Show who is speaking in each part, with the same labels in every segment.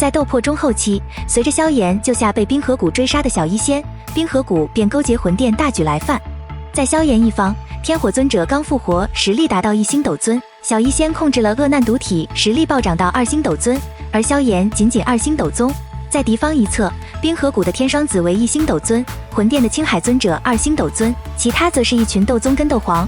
Speaker 1: 在斗破中后期，随着萧炎救下被冰河谷追杀的小医仙，冰河谷便勾结魂殿大举来犯。在萧炎一方，天火尊者刚复活，实力达到1星斗尊，小医仙控制了恶难毒体，实力暴涨到2星斗尊，而萧炎仅仅2星斗宗。在敌方一侧，冰河谷的天双子为1星斗尊，魂殿的青海尊者2星斗尊，其他则是一群斗宗跟斗皇。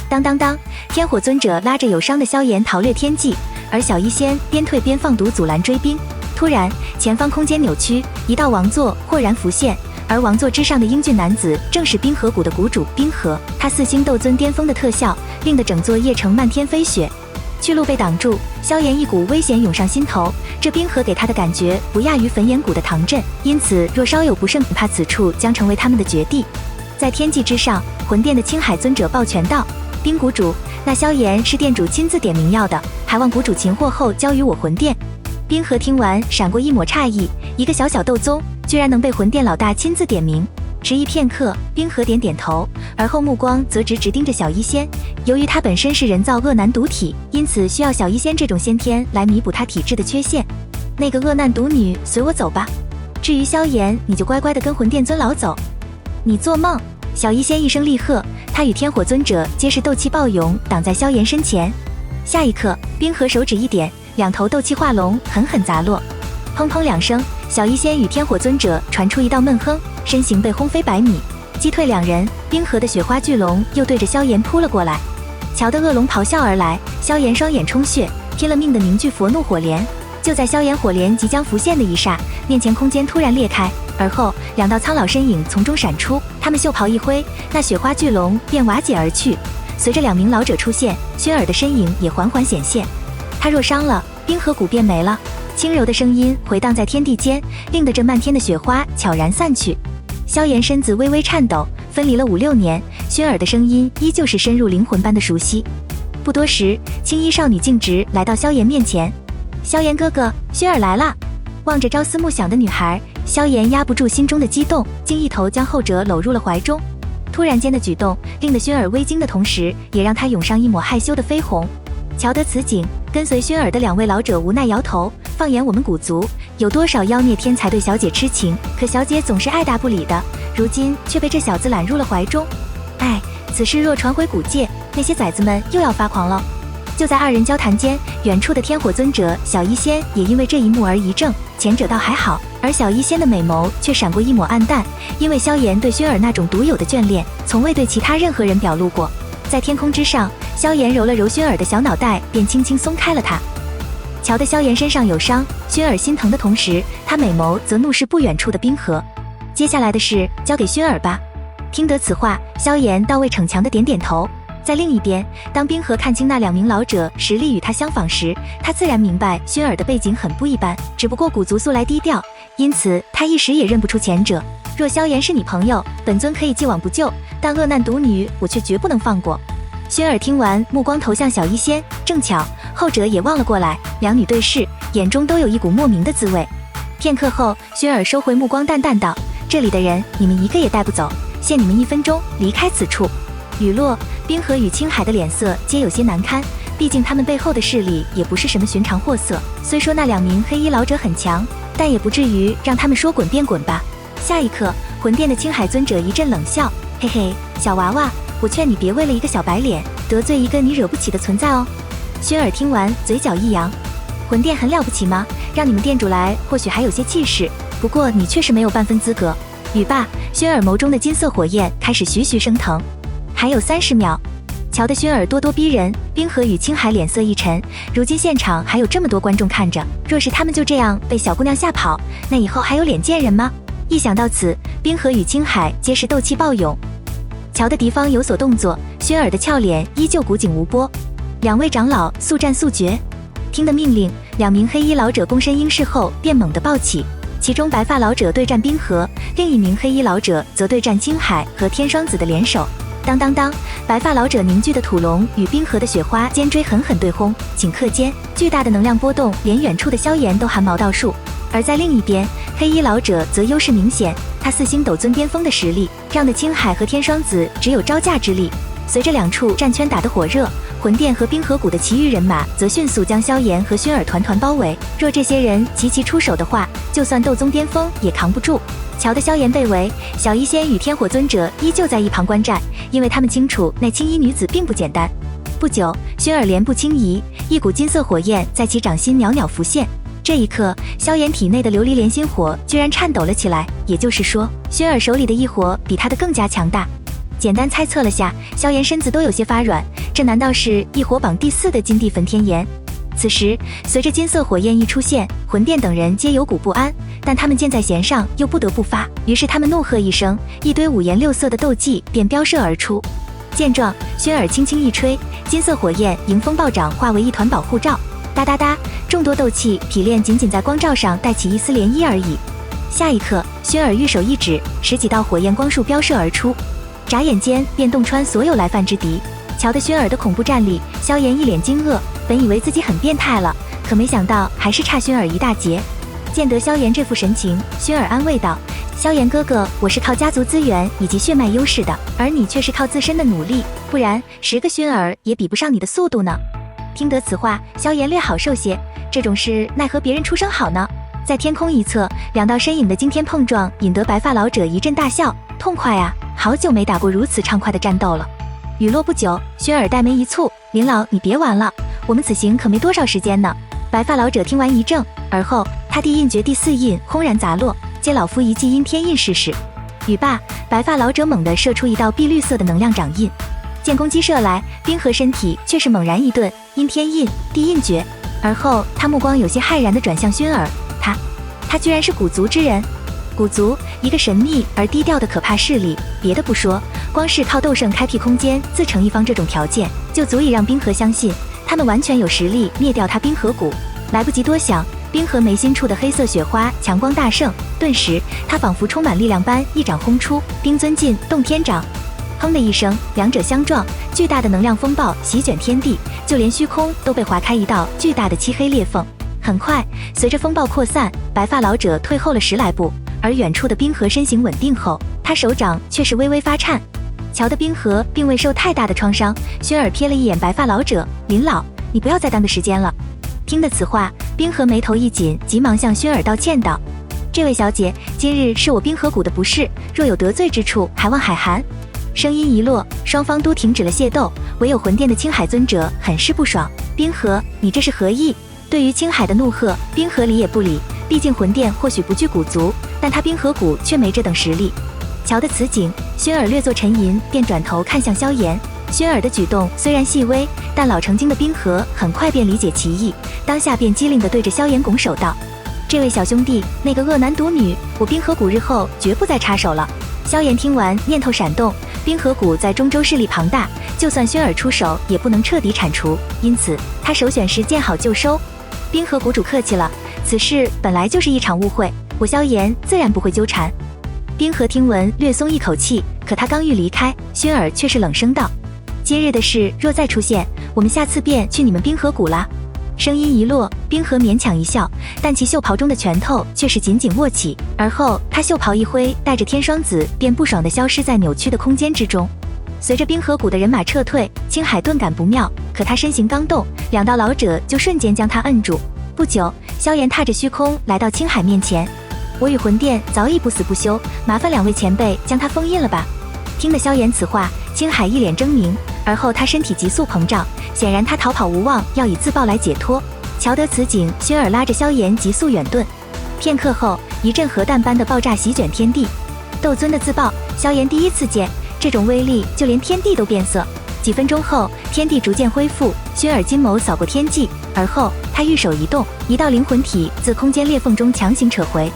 Speaker 1: 当当当，天火尊者拉着有伤的萧炎逃掠天际，而小医仙边退边放毒阻拦追兵。突然，前方空间扭曲，一道王座豁然浮现，而王座之上的英俊男子正是冰河谷的谷主冰河。他4星斗尊巅峰的特效，令得整座夜城漫天飞雪，去路被挡住。萧炎一股危险涌上心头，这冰河给他的感觉不亚于焚炎谷的唐镇，因此若稍有不慎，恐怕此处将成为他们的绝地。在天际之上，魂殿的青海尊者抱拳道：“冰谷主，那萧炎是店主亲自点名要的，还望谷主擒获后交于我魂殿。”冰河听完，闪过一抹诧异，一个小小斗宗，居然能被魂殿老大亲自点名。迟疑片刻，冰河点点头，而后目光则直盯着小医仙。由于他本身是人造恶难毒体，因此需要小医仙这种先天来弥补他体质的缺陷。那个恶难毒女，随我走吧。至于萧炎，你就乖乖的跟魂殿尊老走。你做梦！小医仙一声厉喝，他与天火尊者皆是斗气暴涌，挡在萧炎身前。下一刻，冰河手指一点，两头斗气化龙狠狠砸落，砰砰2声，小医仙与天火尊者传出一道闷哼，身形被轰飞100米，击退2人。冰河的雪花巨龙又对着萧炎扑了过来，乔的恶龙咆哮而来，萧炎双眼充血，拼了命的凝聚佛怒火莲。就在萧炎火莲即将浮现的一刹，面前空间突然裂开，而后2道苍老身影从中闪出，他们袖袍一挥，那雪花巨龙便瓦解而去。随着2名老者出现，薰儿的身影也缓缓显现。他若伤了，冰河谷便没了。轻柔的声音回荡在天地间，令得这漫天的雪花悄然散去。萧炎身子微微颤抖，分离了5、6年，薰儿的声音依旧是深入灵魂般的熟悉。不多时，青衣少女径直来到萧炎面前：“萧炎哥哥，薰儿来了。”望着朝思暮想的女孩，萧炎压不住心中的激动，竟一头将后者搂入了怀中。突然间的举动，令得薰儿微惊的同时，也让她涌上一抹害羞的绯红。瞧得此景，跟随薰儿的2位老者无奈摇头。放眼我们古族，有多少妖孽天才对小姐痴情，可小姐总是爱答不理的，如今却被这小子揽入了怀中。哎，此事若传回古界，那些崽子们又要发狂了。就在2人交谈间，远处的天火尊者小医仙也因为这一幕而一怔，前者倒还好，而小医仙的美眸却闪过一抹暗淡，因为萧炎对薰儿那种独有的眷恋，从未对其他任何人表露过。在天空之上，萧炎揉了揉薰儿的小脑袋，便轻轻松开了他。瞧得萧炎身上有伤，薰儿心疼的同时，他美眸则怒视不远处的冰河。接下来的事交给薰儿吧。听得此话，萧炎到位逞强的点点头。在另一边，当冰河看清那2名老者实力与他相仿时，他自然明白薰儿的背景很不一般，只不过古族素来低调，因此他一时也认不出前者。若萧炎是你朋友，本尊可以既往不咎，但恶难毒女我却绝不能放过。薰儿听完，目光投向小医仙，正巧后者也望了过来，两女对视，眼中都有一股莫名的滋味。片刻后，薰儿收回目光，淡淡道：“这里的人，你们一个也带不走，限你们1分钟离开此处。”雨落，冰河与青海的脸色皆有些难堪，毕竟他们背后的势力也不是什么寻常货色。虽说那2名黑衣老者很强，但也不至于让他们说滚便滚吧。下一刻，魂殿的青海尊者一阵冷笑：“嘿嘿，小娃娃，我劝你别为了一个小白脸得罪一个你惹不起的存在哦。”薰儿听完，嘴角一扬：“魂殿很了不起吗？让你们店主来，或许还有些气势，不过你确实没有半分资格。”语罢，薰儿眸中的金色火焰开始徐徐升腾。还有30秒，瞧得薰儿咄咄逼人，冰河与青海脸色一沉。如今现场还有这么多观众看着，若是他们就这样被小姑娘吓跑，那以后还有脸见人吗？一想到此，冰河与青海皆是斗气暴涌。瞧得敌方有所动作，薰儿的俏脸依旧古井无波。2位长老速战速决，听得命令，2名黑衣老者躬身应是后便猛地抱起。其中白发老者对战冰河，另一名黑衣老者则对战青海和天双子的联手。当当当，白发老者凝聚的土龙与冰河的雪花尖锥狠狠对轰，顷刻间巨大的能量波动连远处的萧炎都汗毛倒竖。而在另一边，黑衣老者则优势明显，他4星斗尊巅峰的实力让的青海和天双子只有招架之力。随着两处战圈打得火热，魂殿和冰河谷的其余人马则迅速将萧炎和薰儿团团包围。若这些人齐齐出手的话，就算斗宗巅峰也扛不住。瞧得萧炎被围，小医仙与天火尊者依旧在一旁观战，因为他们清楚那青衣女子并不简单。不久，薰儿莲步轻移，一股金色火焰在其掌心袅袅浮现。这一刻，萧炎体内的琉璃莲心火居然颤抖了起来，也就是说，薰儿手里的异火比他的更加强大。简单猜测了下，萧炎身子都有些发软，这难道是异火榜第4的金地焚天炎？此时，随着金色火焰一出现，魂殿等人皆有股不安，但他们箭在弦上又不得不发，于是他们怒喝一声，一堆五颜六色的斗技便飙射而出。见状，薰儿轻轻一吹，金色火焰迎风暴涨，化为一团保护罩。哒哒哒，众多斗气匹练仅仅在光罩上带起一丝涟漪而已。下一刻，薰儿玉手一指，10几道火焰光束飙射而出，眨眼间便洞穿所有来犯之敌。瞧得薰儿的恐怖战力，萧炎一脸惊愕，本以为自己很变态了，可没想到还是差薰儿一大截。见得萧炎这副神情，薰儿安慰道：“萧炎哥哥，我是靠家族资源以及血脉优势的，而你却是靠自身的努力，不然10个薰儿也比不上你的速度呢。”听得此话，萧炎略好受些，这种事奈何别人出声好呢。在天空一侧，2道身影的惊天碰撞，引得白发老者一阵大笑，痛快啊，好久没打过如此畅快的战斗了。雨落不久，薰儿黛眉一蹙：“林老，你别玩了，我们此行可没多少时间呢。”白发老者听完一怔，而后他地印诀第4印轰然砸落，接老夫一记阴天印试试。语罢，白发老者猛地射出一道碧绿色的能量掌印，见攻击射来，冰河身体却是猛然一顿，阴天印地印诀。而后他目光有些骇然地转向薰儿，他居然是古族之人。古族，一个神秘而低调的可怕势力，别的不说，光是靠斗圣开辟空间自成一方这种条件，就足以让冰河相信他们完全有实力灭掉他冰河谷。来不及多想，冰河眉心处的黑色雪花强光大盛，顿时他仿佛充满力量般一掌轰出，冰尊劲洞天掌。砰的一声，两者相撞，巨大的能量风暴席卷天地，就连虚空都被划开一道巨大的漆黑裂缝。很快，随着风暴扩散，白发老者退后了10来步，而远处的冰河身形稳定后，他手掌却是微微发颤。瞧得冰河并未受太大的创伤，薰儿瞥了一眼白发老者：“林老，你不要再耽搁时间了。”听得此话，冰河眉头一紧，急忙向薰儿道歉道：“这位小姐，今日是我冰河谷的不是，若有得罪之处，还望海涵。”声音一落，双方都停止了械斗，唯有魂殿的青海尊者很是不爽：“冰河，你这是何意？”对于青海的怒喝，冰河理也不理，毕竟魂殿或许不惧古族，但他冰河谷却没这等实力。瞧得此景，薰儿略作沉吟，便转头看向萧炎。薰儿的举动虽然细微，但老成精的冰河很快便理解其意，当下便机灵地对着萧炎拱手道：“这位小兄弟，那个恶男独女，我冰河谷日后绝不再插手了。”萧炎听完，念头闪动，冰河谷在中州势力庞大，就算薰儿出手也不能彻底铲除，因此他首选时见好就收。冰河谷主客气了，此事本来就是一场误会，我萧炎自然不会纠缠。冰河听闻略松一口气，可他刚欲离开，薰儿却是冷声道：“今日的事若再出现，我们下次便去你们冰河谷啦。”声音一落，冰河勉强一笑，但其袖袍中的拳头却是紧紧握起，而后他袖袍一挥，带着天霜子便不爽地消失在扭曲的空间之中。随着冰河谷的人马撤退，青海顿感不妙，可他身形刚动，2道老者就瞬间将他摁住。不久，萧炎踏着虚空来到青海面前：“我与魂殿早已不死不休，麻烦2位前辈将他封印了吧。”听得萧炎此话，青海一脸狰狞，而后他身体急速膨胀，显然他逃跑无望，要以自爆来解脱。瞧得此景，薰儿拉着萧炎急速远遁。片刻后，一阵核弹般的爆炸席卷天地。斗尊的自爆，萧炎第一次见，这种威力就连天地都变色。几分钟后，天地逐渐恢复，薰儿金眸扫过天际，而后他玉手一动，一道灵魂体自空间裂缝中强行扯回。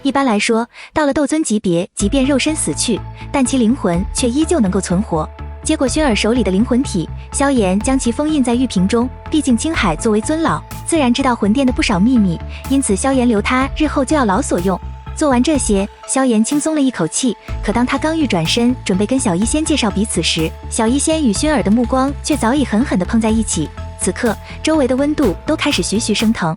Speaker 1: 一般来说，到了斗尊级别，即便肉身死去，但其灵魂却依旧能够存活。接过薰儿手里的灵魂体，萧炎将其封印在玉瓶中，毕竟青海作为尊老，自然知道魂殿的不少秘密，因此萧炎留他日后就要老所用。做完这些，萧炎轻松了一口气，可当他刚欲转身准备跟小医仙介绍彼此时，小医仙与薰儿的目光却早已狠狠地碰在一起。此刻周围的温度都开始徐徐升腾。